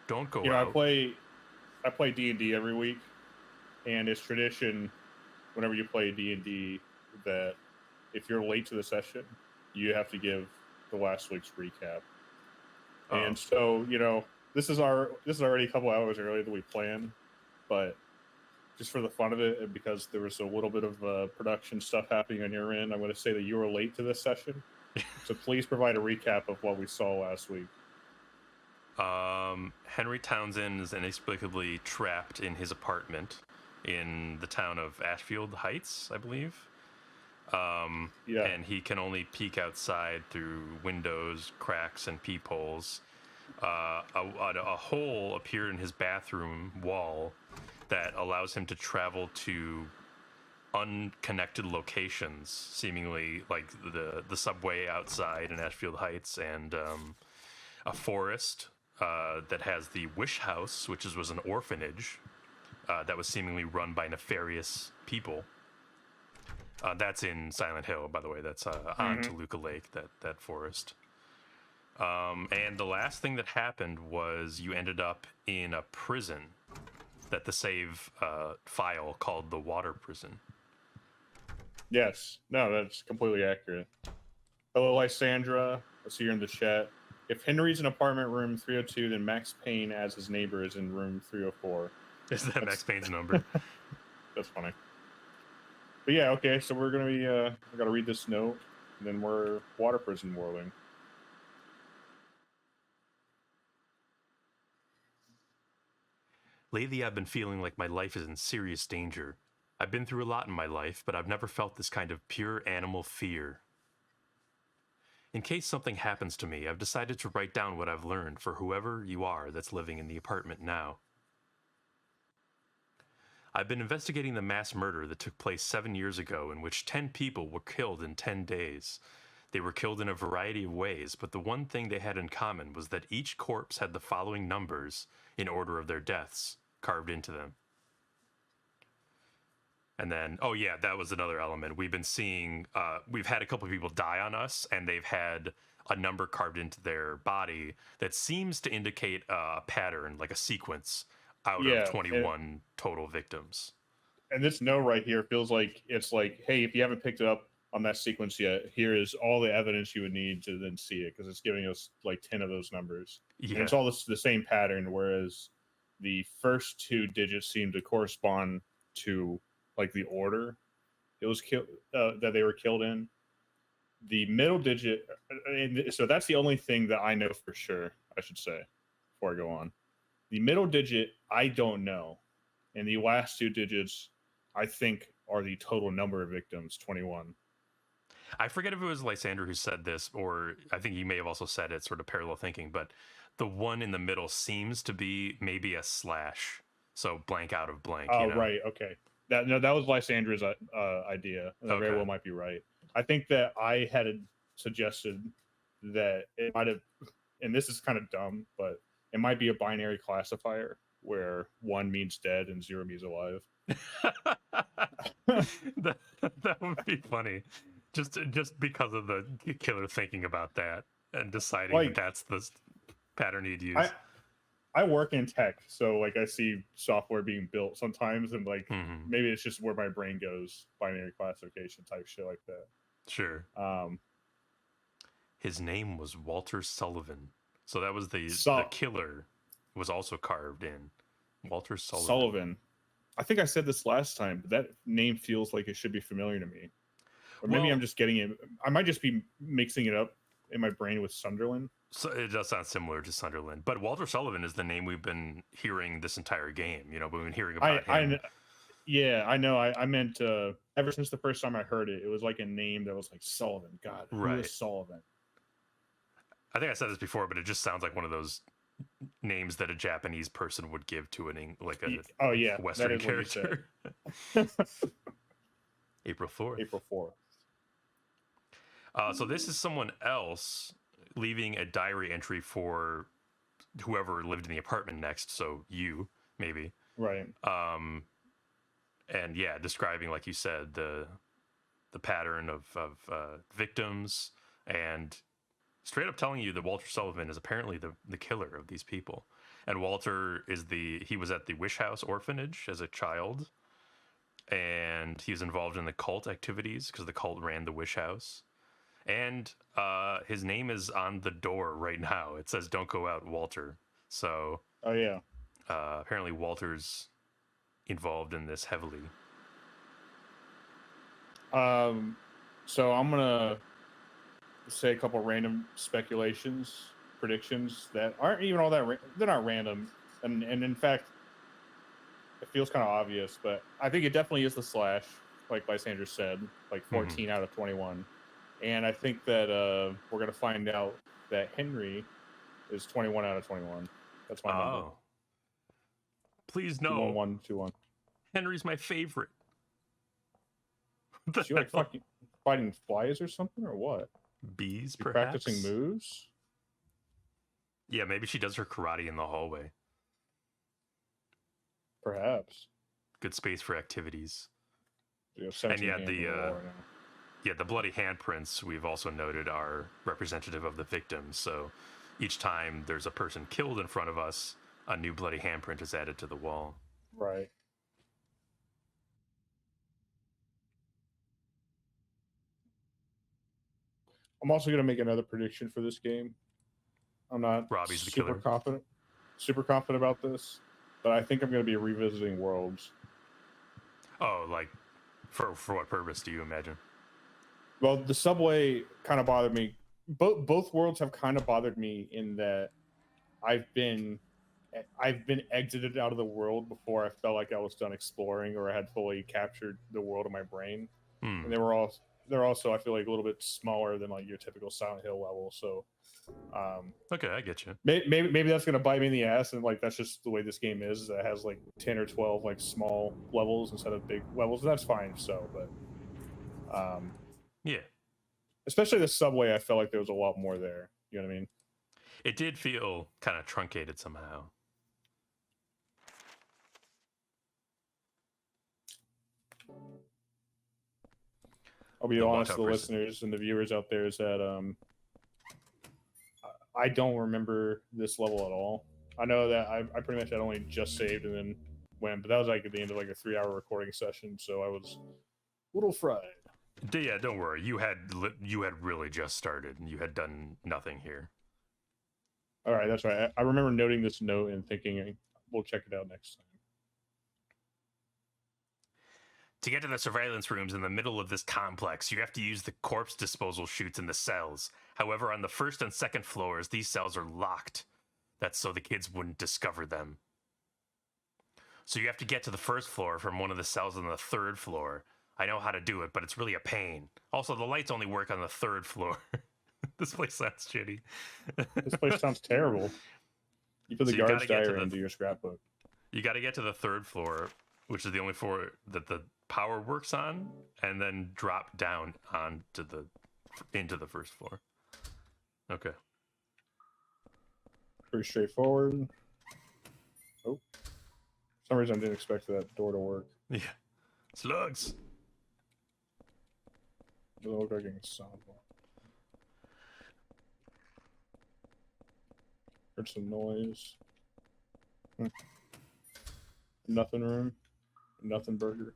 Don't You go know, out. I play D&D every week, and it's tradition whenever you play D&D that if you're late to the session, you have to give the last week's recap. Oh, And so, this is already a couple hours earlier than we planned, but just for the fun of it, and because there was a little bit of production stuff happening on your end, I'm going to say that you were late to this session. So please provide a recap of what we saw last week. Henry Townsend is inexplicably trapped in his apartment in the town of Ashfield Heights, I believe. Yeah, And he can only peek outside through windows, cracks, and peepholes. A hole appeared in his bathroom wall that allows him to travel to unconnected locations, seemingly like the subway outside in Ashfield Heights, and a forest that has the Wish House, which was an orphanage that was seemingly run by nefarious people. That's in Silent Hill, by the way. That's on Toluca Lake, that forest. And the last thing that happened was you ended up in a prison that the save file called the Water Prison. yes, no, that's completely accurate. Hello, Lysandra. I see you're in the chat. If Henry's in apartment room 302, then Max Payne as his neighbor is in room 304. Is that Max Payne's number? That's funny. But yeah, okay, so we're gonna be I gotta read this note, and then we're water prison whirling. Lately, I've been feeling like my life is in serious danger. I've been through a lot in my life, but I've never felt this kind of pure animal fear. In case something happens to me, I've decided to write down what I've learned for whoever you are that's living in the apartment now. I've been investigating the mass murder that took place 7 years ago, in which 10 people were killed in 10 days. They were killed in a variety of ways, but the one thing they had in common was that each corpse had the following numbers in order of their deaths carved into them. And then, oh yeah, that was another element. We've been seeing, we've had a couple of people die on us, and they've had a number carved into their body that seems to indicate a pattern, like a sequence out of Yeah, 21 total victims. and this note right here feels like it's like, hey, if you haven't picked it up on that sequence yet, here is all the evidence you would need to then see it, because it's giving us like 10 of those numbers, and Yeah. it's all the same pattern. Whereas the first two digits seem to correspond to like the order it was killed that they were killed in. The middle digit, and so that's the only thing that I know for sure. I should say before I go on, the middle digit I don't know, and the last two digits I think are the total number of victims, 21. I forget if it was Lysander who said this, or I think he may have also said it, sort of parallel thinking, but the one in the middle seems to be maybe a slash. So blank out of blank, Oh, right. Okay. That was Lysandra's idea, and that very Okay. well might be right. I think that I had suggested that it might have, and this is kind of dumb, but it might be a binary classifier where one means dead and zero means alive. that, that would be funny. Just because of the killer thinking about that and deciding that Like that's the pattern he'd I use. I work in tech, so like I see software being built sometimes, and like Mm-hmm. maybe it's just where my brain goes, binary classification type shit like that. Sure. Um, His name was Walter Sullivan. So that was the so killer was also carved in. Walter Sullivan. Sullivan. I think I said this last time, but that name feels like it should be familiar to me. Or maybe I'm Well, just getting it. I might just be mixing it up in my brain with Sunderland. so it does sound similar to Sunderland, but Walter Sullivan is the name we've been hearing this entire game. You know, we've been hearing I, about him. I, yeah, I know. I meant ever since the first time I heard it, it was like a name that was like Sullivan. God, who is Right. Sullivan? I think I said this before, but it just sounds like one of those names that a Japanese person would give to like a Oh yeah, that Western is what you said. character. April 4th. April 4th. So this is someone else leaving a diary entry for whoever lived in the apartment next. So you, maybe. Right. And yeah, describing, like you said, the pattern of victims, and straight up telling you that Walter Sullivan is apparently the killer of these people. And Walter is he was at the Wish House orphanage as a child, and he was involved in the cult activities because the cult ran the Wish House. And his name is on the door right now. It says, "Don't go out, Walter." So Oh yeah. apparently Walter's involved in this heavily. So I'm gonna say a couple random predictions that aren't even all that. They're not random, and in fact, it feels kind of obvious. But I think it definitely is the slash, like Lysander said, like 14 out of 21. And I think that we're gonna find out that Henry is 21 out of 21. That's my number. Please no. 2-1-1, 2-1. Henry's my favorite. Is she like fucking fighting flies or something, or what? Bees, perhaps? Practicing moves? Yeah, maybe she does her karate in the hallway. Perhaps. Good space for activities. And yeah, the bloody handprints we've also noted are representative of the victims. So each time there's a person killed in front of us, a new bloody handprint is added to the wall. Right. I'm also going to make another prediction for this game. I'm not Robbie's super confident about this, but I think I'm going to be revisiting Worlds. Oh, like for what purpose do you imagine? Well, the subway kind of bothered me. Both Worlds have kind of bothered me in that I've been exited out of the world before I felt like I was done exploring or I had fully captured the world in my brain. And they're also I feel like a little bit smaller than like your typical Silent Hill level. So okay, I get you. Maybe that's gonna bite me in the ass, and like that's just the way this game is. It has like 10 or 12 like small levels instead of big levels, and that's fine. So, but yeah, especially the subway, I felt like there was a lot more there. You know what I mean? It did feel kind of truncated somehow. I'll be honest to the listeners and the viewers out there is that I don't remember this level at all. I know that I pretty much had only just saved and then went, but that was like at the end of like a 3-hour recording session, so I was a little fried. Yeah, don't worry. You had really just started and you had done nothing here. All right, that's right. I remember noting this note and thinking we'll check it out next time. To get to the surveillance rooms in the middle of this complex, you have to use the corpse disposal chutes in the cells. However, on the first and second floors, these cells are locked. That's so the kids wouldn't discover them. So you have to get to the first floor from one of the cells on the third floor. I know how to do it, but it's really a pain. Also, the lights only work on the third floor. This place sounds shitty. This place sounds terrible. You put the guard's diary into your scrapbook. You got to get to the third floor, which is the only floor that the power works on, and then drop down into the first floor. Okay. Pretty straightforward. Oh. For some reason I didn't expect that door to work. Yeah. Slugs. It doesn't look like getting sound. Heard some noise. Nothing room. Nothing burger.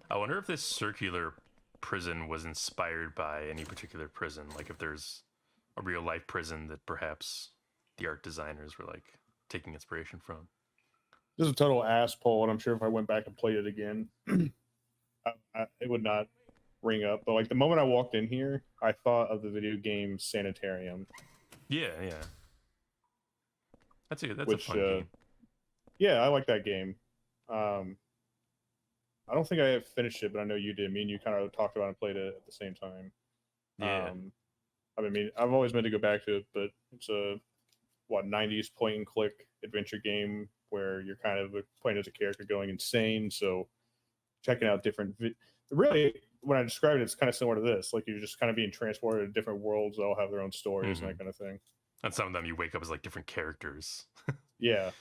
I wonder if this circular prison was inspired by any particular prison. Like if there's a real life prison that perhaps the art designers were like taking inspiration from. This is a total ass pull, and I'm sure if I went back and played it again, it would not ring up. But like the moment I walked in here, I thought of the video game Sanitarium. Yeah. That's a fun game. Yeah, I like that game. I don't think I have finished it, but I know you did. Me and you kind of talked about and played it at the same time. Yeah. I mean, I've always meant to go back to it, but it's a 90s point and click adventure game where you're kind of playing as a character going insane. So checking out different, really, when I describe it, it's kind of similar to this. Like you're just kind of being transported to different worlds. They all have their own stories and that kind of thing. And some of them you wake up as like different characters. Yeah.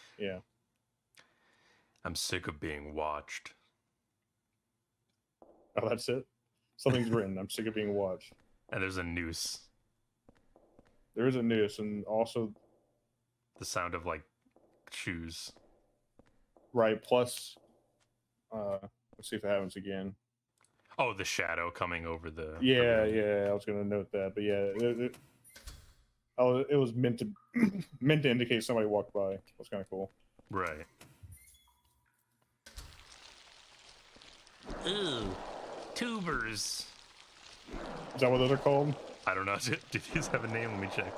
I'm sick of being watched. Oh, that's it? Something's written. I'm sick of being watched. And there's a noose. There is a noose, and also The sound of like shoes. right plus. Let's see if it happens again. Oh, the shadow coming over the Yeah, room. yeah. I was gonna note that, but yeah, it was meant to meant to indicate somebody walked by. That's kind of cool. Right. Ooh, tubers. Is that what those are called? I don't know. Do these have a name? Let me check.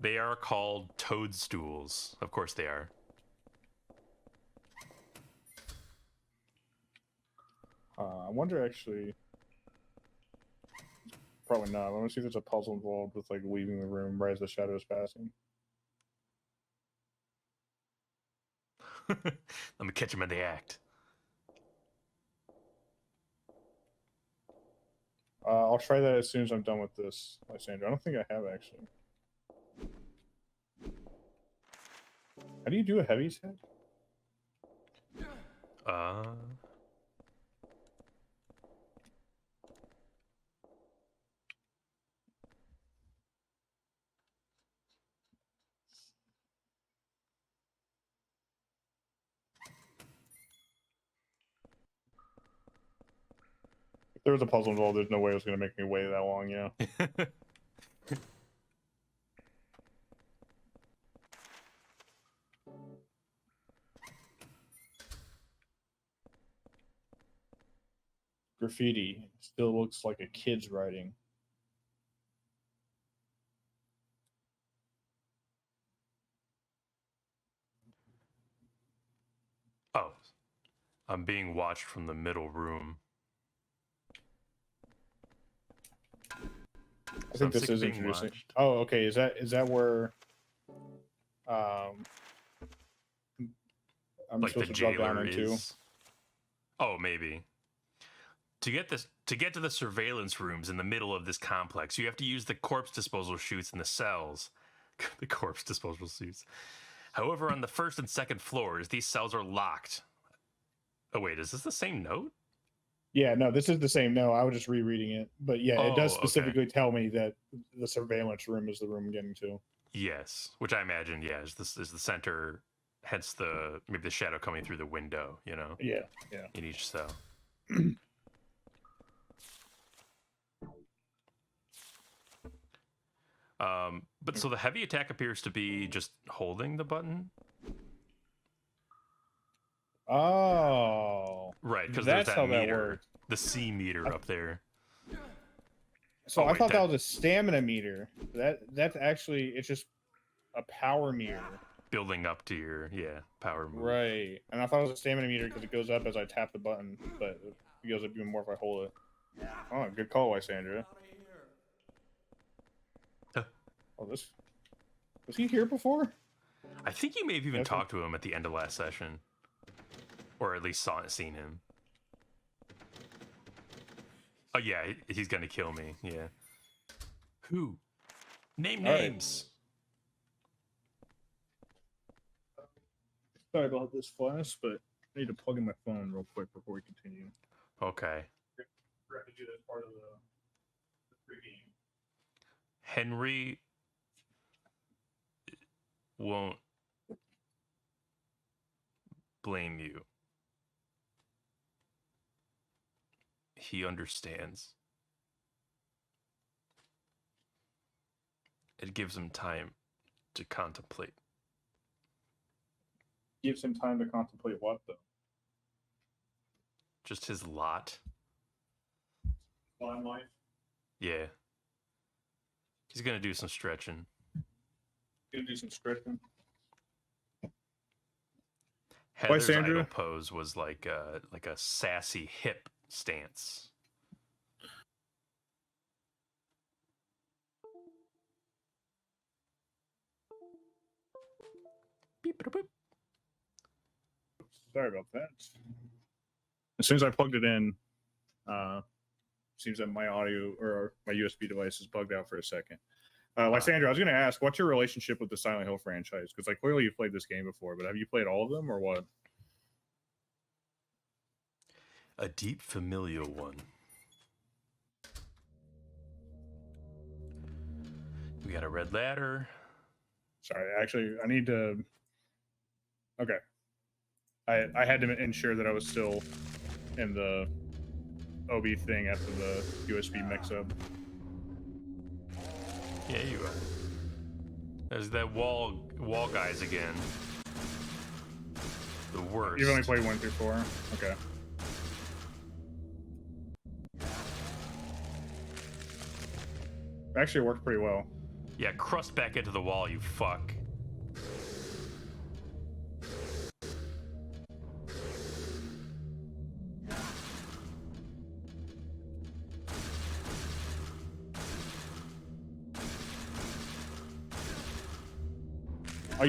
They are called toadstools. Of course they are. I wonder actually. Probably not. I want to see if there's a puzzle involved with like leaving the room right as the shadow is passing. Let me catch him in the act. I'll try that as soon as I'm done with this, Lysandra. I don't think I have actually. How do you do a heavy's head? If there was a puzzle involved, there's no way it was going to make me wait that long, you know? Graffiti still looks like a kid's writing. Oh, I'm being watched from the middle room. I think this is introducing. Watched. Oh, okay. Is that where I'm like supposed the to drop down jailer into? is? Oh, maybe. To get to the surveillance rooms in the middle of this complex, you have to use the corpse disposal chutes in the cells. The corpse disposal chutes. However, on the first and second floors, these cells are locked. Oh wait, is this the same note? Yeah, no, this is the same. No, I was just rereading it, but yeah, it does Oh, specifically tell me that the surveillance room is the room I'm getting to. Yes, which I imagine, yeah, is the center, hence maybe the shadow coming through the window, you know? Yeah, yeah. In each cell. But so the heavy attack appears to be just holding the button. Oh, Right, because there's that's that how meter, that works. the C meter up there. So Oh, I wait, thought that was a stamina meter. That's actually it's just a power meter. Building up to your power move. Right, and I thought it was a stamina meter because it goes up as I tap the button, but it goes up even more if I hold it. Oh, good call, Lysandra. Oh, this was he here before? I think you may have even talked to him at the end of last session, or at least seen him. Oh yeah, he's gonna kill me. Yeah. Who? Name names. Right. Sorry about this, Flask, but I need to plug in my phone real quick before we continue. Okay. We're going to do that part of the pregame. Henry won't blame you. He understands. It gives him time to contemplate. Gives him time to contemplate what, though? Just his lot. Fine life? Yeah. He's gonna do some stretching. Gonna do some stretching. Heather's idle pose was like a sassy hip stance. Beep, beep, beep. Sorry about that. As soon as I plugged it in, seems that my audio or my USB device is bugged out for a second. Lysandra, I was going to ask, what's your relationship with the Silent Hill franchise? Because like clearly you've played this game before, but have you played all of them or what? A deep familial one. We got a red ladder. Sorry, actually, I need to. Okay. I had to ensure that I was still in the OB thing after the USB mix-up. Yeah, you are. There's that wall guys again. The worst. You've only played 1 through 4? Okay. Actually, it worked pretty well. Yeah, crust back into the wall, you fuck. Oh,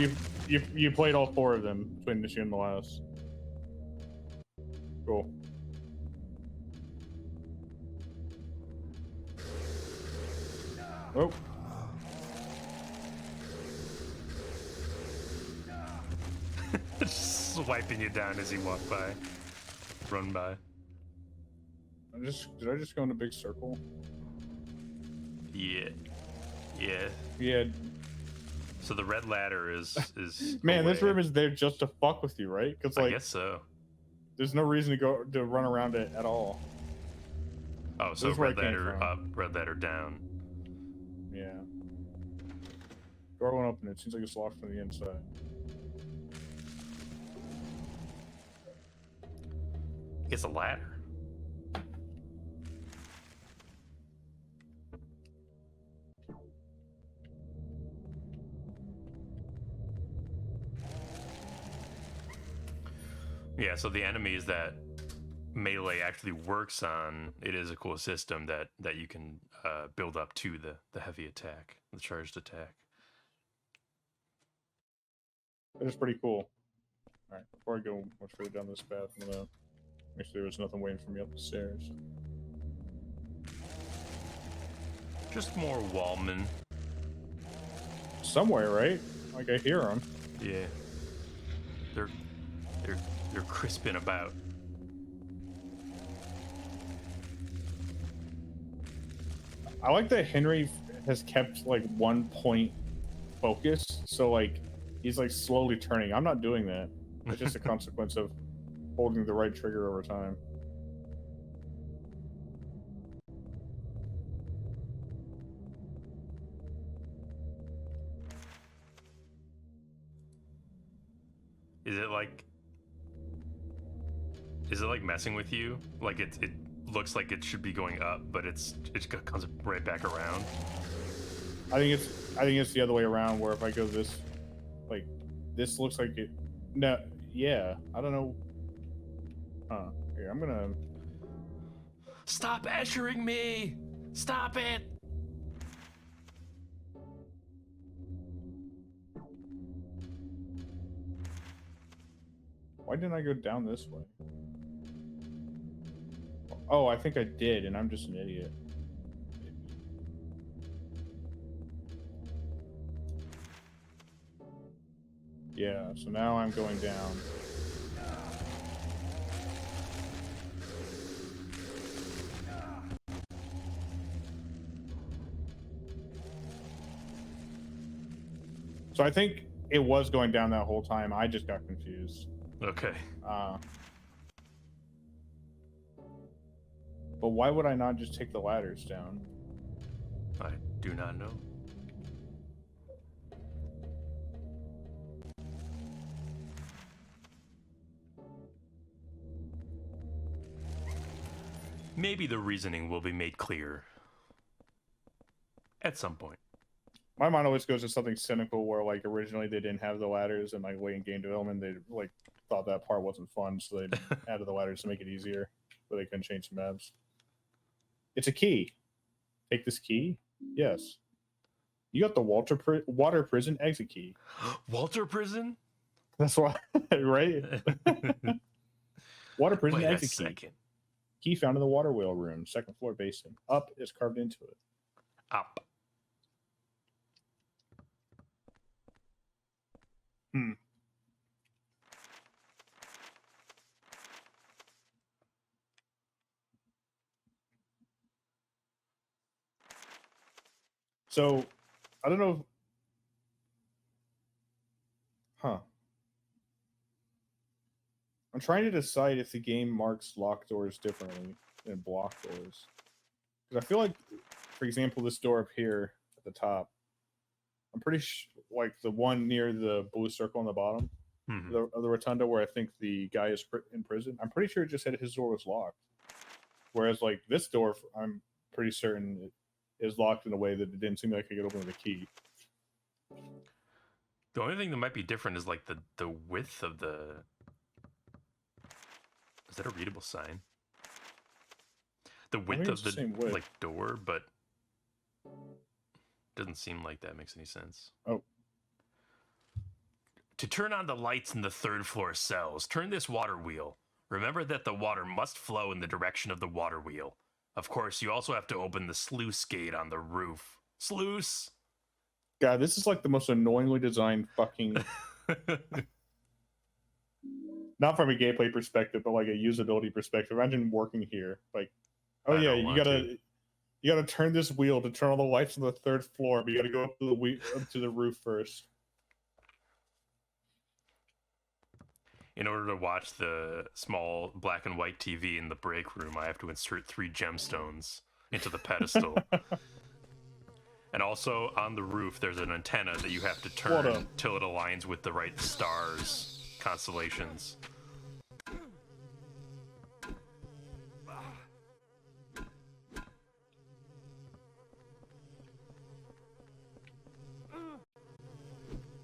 you played all 4 of them between this year and the last. Cool. Oh. Just swiping you down as you walk by. Run by. Did I just go in a big circle? Yeah. Yeah. Yeah. So the red ladder is Man, away. this room is there just to fuck with you, right? Because like, I guess so. there's no reason to run around it at all. Oh, so red ladder up, red ladder down. Yeah. Door won't open. It seems like it's locked from the inside. It's a ladder. Yeah, so the enemies that melee actually works on, it is a cool system that you can build up to the heavy attack, the charged attack. It is pretty cool. All right, before I go much further down this path, I'm gonna make sure there's nothing waiting for me up the stairs. Just more wallmen. Somewhere, right? Like I hear them. Yeah. They're crisping about. I like that Henry has kept like 1 point focus, so like he's like slowly turning. I'm not doing that. It's just a consequence of holding the right trigger over time. Is it like messing with you? Like it looks like it should be going up, but it comes right back around. I think it's the other way around, where if I go this, like, this looks like it. No, yeah, I don't know. Here, I'm gonna. Stop ushering me! Stop it! Why didn't I go down this way? Oh, I think I did, and I'm just an idiot. Yeah, so now I'm going down. So I think it was going down that whole time. I just got confused. Okay. But why would I not just take the ladders down? I do not know. Maybe the reasoning will be made clear at some point. My mind always goes to something cynical where like originally they didn't have the ladders, and like late in game development they like thought that part wasn't fun, so they added the ladders to make it easier, but they couldn't change the maps. It's a key. Take this key. Yes. You got the water prison exit key. Walter Prison? That's why, right? Water prison Wait exit a key. second. Key found in the water wheel room, second floor basement. Up is carved into it. Up. So I don't know. Huh. I'm trying to decide if the game marks locked doors differently than blocked doors. Because I feel like, for example, this door up here at the top, I'm pretty like the one near the blue circle on the bottom of the rotunda where I think the guy is in prison. I'm pretty sure it just said his door was locked. Whereas like this door, I'm pretty certain it is locked in a way that it didn't seem like I could open with a key. The only thing that might be different is like the width of the. Is that a readable sign? The width of the like door, but doesn't seem like that makes any sense. Oh. To turn on the lights in the third floor cells, turn this water wheel. Remember that the water must flow in the direction of the water wheel. Of course, you also have to open the sluice gate on the roof. Sluice! God, this is like the most annoyingly designed fucking... Not from a gameplay perspective, but like a usability perspective. Imagine working here. Like, oh yeah, you gotta turn this wheel to turn on the lights on the third floor, but you gotta go up to the roof first. In order to watch the small black and white TV in the break room, I have to insert 3 gemstones into the pedestal. And also on the roof, there's an antenna that you have to turn till it aligns with the right stars, constellations.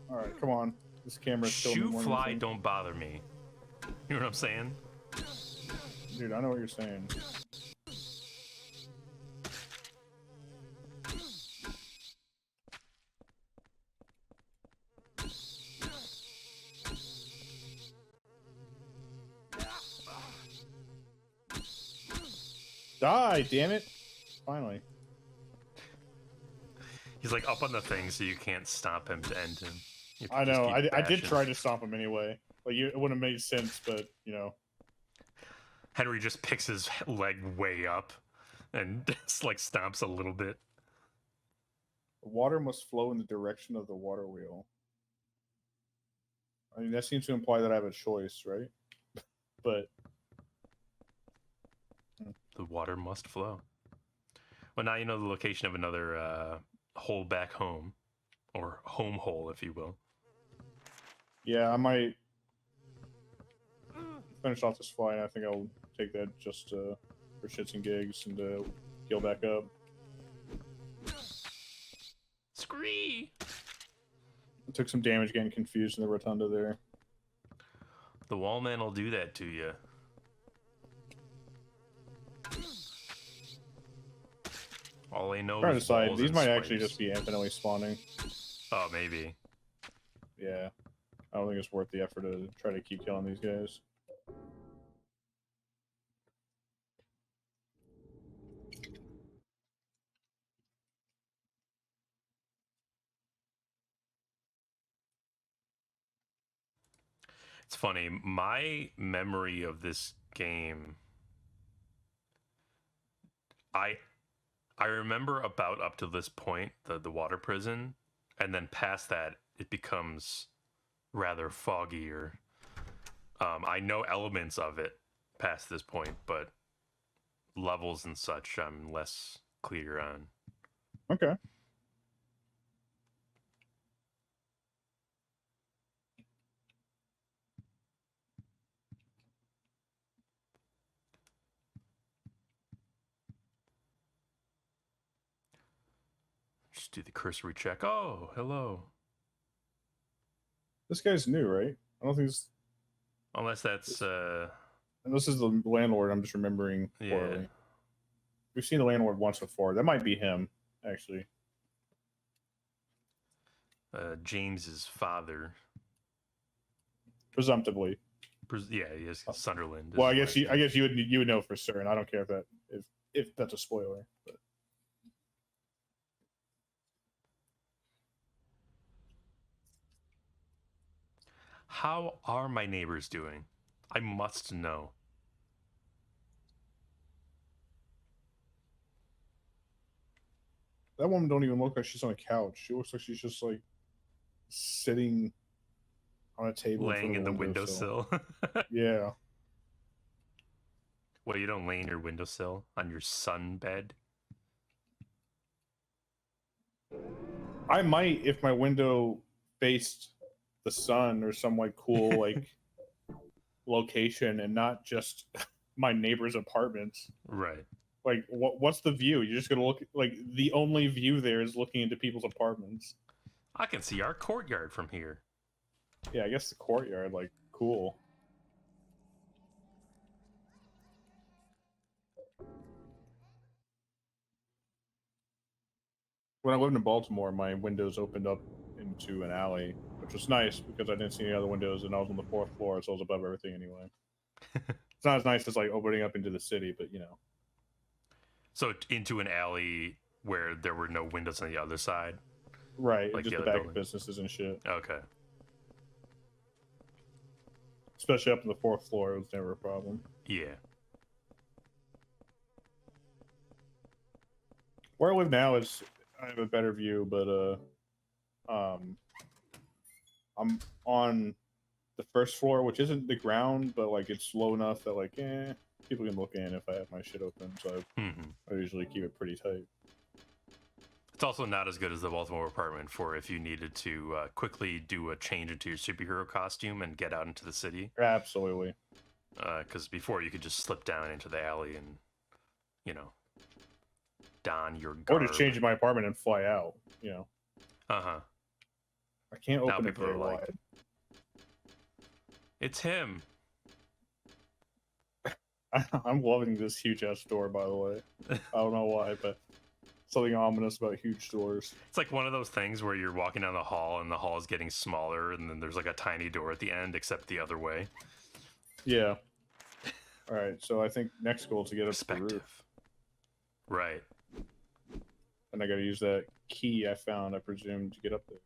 All right, come on. This camera's still Shoot, fly, don't bother me. You know what I'm saying? Dude, I know what you're saying. Die, damn it. Finally. He's like up on the thing so you can't stop him to end him. I know. I did try to stop him anyway. Like, it wouldn't have made sense, but, you know. Henry just picks his leg way up and just, like, stomps a little bit. The water must flow in the direction of the water wheel. I mean, that seems to imply that I have a choice, right? But... The water must flow. Well, now you know the location of another hole back home. Or home hole, if you will. Yeah, I might finish off this fight. I think I'll take that just for shits and gigs and heal back up. Scree! I took some damage getting confused in the rotunda there. The wall man will do that to you. All I know is decide, these might actually just be infinitely spawning. Oh, maybe. Yeah. I don't think it's worth the effort to try to keep killing these guys. It's funny, my memory of this game, I remember about up to this point, the water prison, and then past that, it becomes rather foggier. I know elements of it past this point, but levels and such, I'm less clear on. Okay. Just do the cursory check. Oh, hello. This guy's new, right? I don't think it's... Unless that's... Unless this is the landlord, I'm just remembering poorly. Yeah. We've seen the landlord once before. That might be him, actually. James's father. Presumptively. Yeah, he is Sunderland. Well, I guess you would know for certain. I don't care if that's a spoiler. But. How are my neighbors doing? I must know. That woman don't even look like she's on a couch. She looks like she's just like sitting on a table Laying in the windowsill. windowsill. Yeah. Well, you don't lay in your windowsill on your sun bed. I might if my window faced the sun or some like cool like location and not just my neighbor's apartments. Right. Like what's the view? You're just gonna look like the only view there is looking into people's apartments. I can see our courtyard from here. Yeah, I guess the courtyard, like, cool. When I lived in Baltimore, my windows opened up into an alley, which was nice because I didn't see any other windows and I was on the 4th floor, so I was above everything anyway. It's not as nice as like opening up into the city, but you know. So into an alley where there were no windows on the other side? Right, Like just the back of businesses and shit. Okay. Especially up on the 4th floor, it was never a problem. Yeah. Where I live now is I have a better view, but I'm on the 1st floor, which isn't the ground, but like it's low enough that like people can look in if I have my shit open, so I usually keep it pretty tight. It's also not as good as the Baltimore apartment for if you needed to quickly do a change into your superhero costume and get out into the city. Absolutely. Because before you could just slip down into the alley and, you know, don your garb. Or just change my apartment and fly out, you know. Uh-huh. I can't Now open it people very are like, wide. It's him. I'm loving this huge ass door, by the way. I don't know why, but something ominous about huge doors. It's like one of those things where you're walking down the hall and the hall is getting smaller and then there's like a tiny door at the end, except the other way. Yeah. All right, so I think next goal is to get up to the roof. Right. And I got to use that key I found, I presume, to get up there.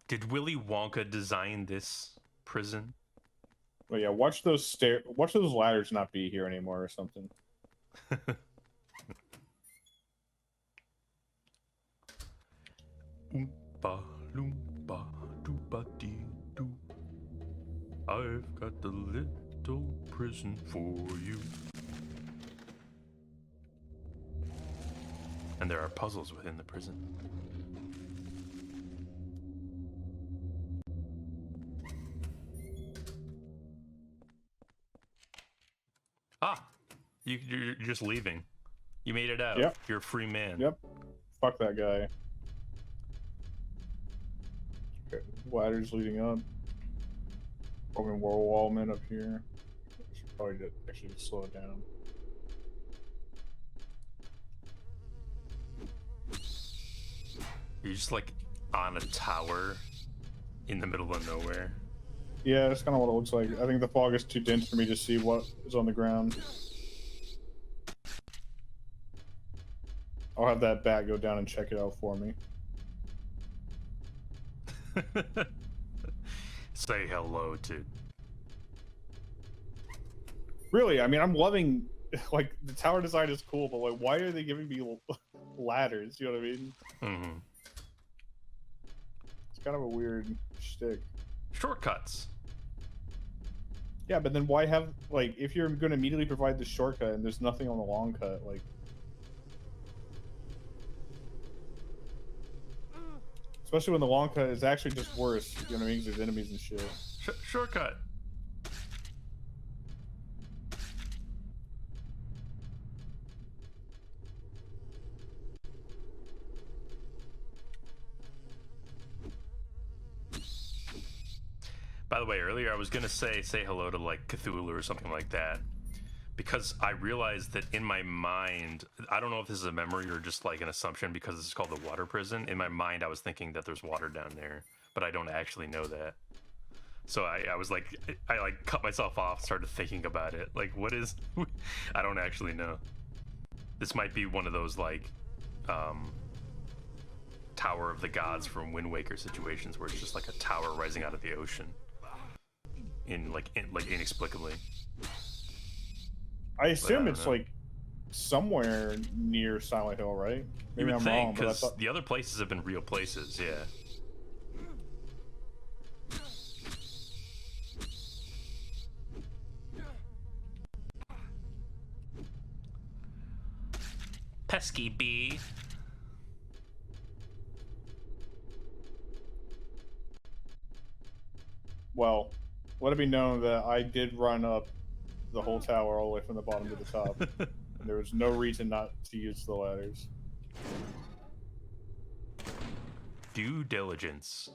Did Willy Wonka design this prison? Well, yeah, watch those ladders not be here anymore or something. Oompa loompa doopa dee doo. I've got the little prison for you. And there are puzzles within the prison. Ah, you're just leaving. You made it out. Yep. You're a free man. Yep. Fuck that guy. Okay, ladders leading up. Probably more wallmen up here. I should probably actually slow it down. You're just like on a tower in the middle of nowhere. Yeah, that's kind of what it looks like. I think the fog is too dense for me to see what is on the ground. I'll have that bat go down and check it out for me. Say hello to. Really, I mean, I'm loving, like, the tower design is cool, but like, why are they giving me ladders? You know what I mean? Mm-hmm. It's kind of a weird shtick. Shortcuts. Yeah, but then why have, like, if you're going to immediately provide the shortcut and there's nothing on the long cut, like... Especially when the long cut is actually just worse, you know what I mean? 'Cause there's enemies and shit. Shortcut. By the way, earlier I was gonna say hello to like Cthulhu or something like that, because I realized that in my mind, I don't know if this is a memory or just like an assumption because this is called the water prison. In my mind, I was thinking that there's water down there, but I don't actually know that. So I was like, I like cut myself off, started thinking about it. Like, what is? I don't actually know. This might be one of those like Tower of the Gods from Wind Waker situations where it's just like a tower rising out of the ocean. Inexplicably. I assume it's like somewhere near Silent Hill, right? You Maybe would I'm think, wrong, but I because thought the other places have been real places, yeah. Pesky bee. well, let it be known that I did run up the whole tower all the way from the bottom to the top. There was no reason not to use the ladders. Due diligence.